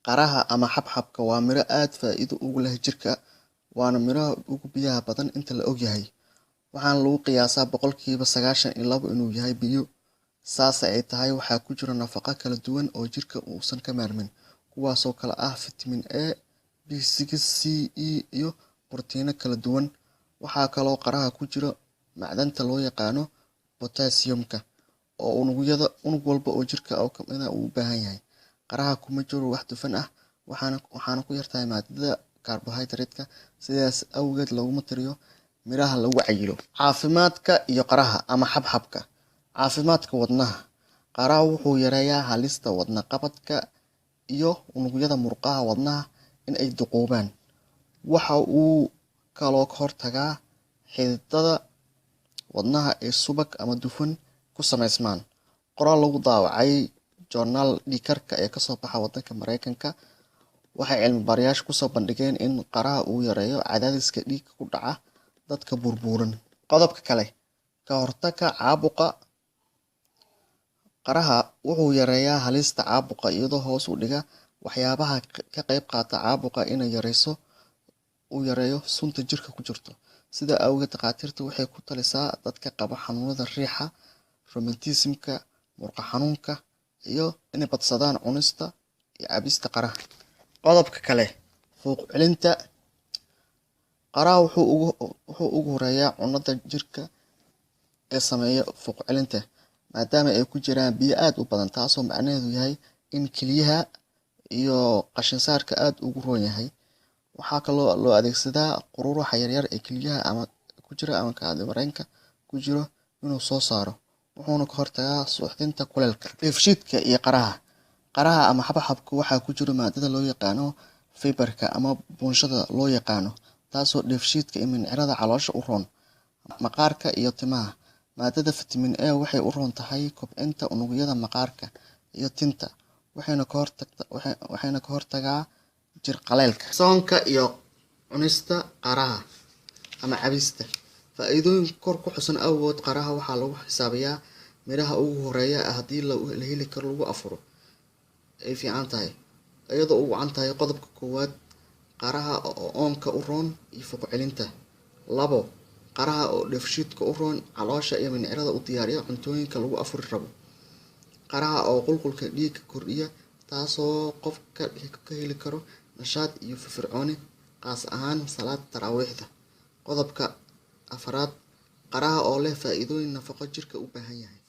Qaraha ama xabxabka waa miro aad faa'iido ugu leh jirka, waana miraha ugu biyaha badan inta la og yahay. Waxaana lagu qiyaasaa boqolkiiba 92 inuu yahay biyo. Saas ay tahay, waxaa ku jira nafaqo kala duwan oo jirka uusan ka maarmin, kuwaasoo kala ah fitamiin A, B6, C, E iyo borotiinno kala duwan. Waxaa kaloo qaraha ku jira macdanta loo yaqaano potassium-ka oo unug walba oo jirka ka mid ah uu u baahan yahay. Qaraha kuma jiro wax dufan ah, waxaana ku yartahay maadada carbohydrate-ka, sidaas awgeed laguma tiriyo miraha lagu cayilo. Caafimaadka iyo qaraha ama xabxabka. Caafimaadka wadnaha. Qaraha wuxuu yareeyaa halista wadne qabadka iyo unugyada murqaha wadnaha in ay duqoobaan. Waxa uu kaloo ka hortagaa xididada wadnaha ee subag ama dufan ku samaysmaan. Qoraal lagu daawacay joornaal dhiigkarka ee kasoo baxa wadanka Mareykanka, waxay cilmi-baarayaashu kusoo bandhigeen in qaraha uu yareeyo cadaadiska dhiigga ku dhaca dadka burburan. Qodobka kale, ka hortagga caabuqa. Qaraha wuxuu yareeyaa halista caabuqa iyadoo hoos u dhiga waxyaabaha ka qayb qaata caabuqa inay yareeyo sunta jirka ku jirto. Sidaa awgeed, dhakhaatiirtu waxay ku talisaa dadka qaba xanuunada riixa, rheumatism-ka, murqa xanuunka iyo inay badsadaan cunista iyo cabista qaraha. Qodobka kale, fuuq celinta. Qaraha wuxuu ugu horeeyaa cunnada jirka ee sameeya fuuq celinta, maadaama ay ku jiraan biyo aad u badan, taasoo macnaheedu yahay in kelyaha iyo qashin-saarka aad ugu roon yahay. Waxaa kaloo loo adeegsadaa quruuraxa yaryar ee kelyaha ku jira ama kaadi-mareenka ku jiro inuu soo saaro, wuxuuna ka hortagaa suuxdinta kuleylka. Dheefshiidka iyo qaraha. Qaraha ama xabxabka waxaa ku jira maadada loo yaqaano fiber-ka ama buunshada loo yaqaano, taasoo dheefshiidka iyo mindhicirada caloosha u roon. Maqaarka iyo timaha. Maadada fitamiin A waxay u roon tahay kobcinta unugyada maqaarka iyo tinta, waxayna ka hortagaa jir qaleylka. Soonka iyo cunista qaraha ama cabista. Faa'iidooyinka kor ku xusan awgood, qaraha waxaa lagu xisaabiyaa miraha ugu horeeya haddii la heli karo lagu afuro ay fiican tahay, iyadoo ugu wacan tahay qodobka koowaad, qaraha oo oonka u roon iyo fuuq celinta. 2. Qaraha oo dheefshiidka u roon, caloosha iyo mindhicirada u diyaariya cuntooyinka lagu afuri rabo. Qaraha oo qulqulka dhiigga kordhiya, taasoo qofka ka heli karo nashaad iyo firfircooni, qaas ahaan salaada taraawiixda. Qodobka 4. Qaraha oo leh faa'iidooyin nafaqo jirka u baahan yahay.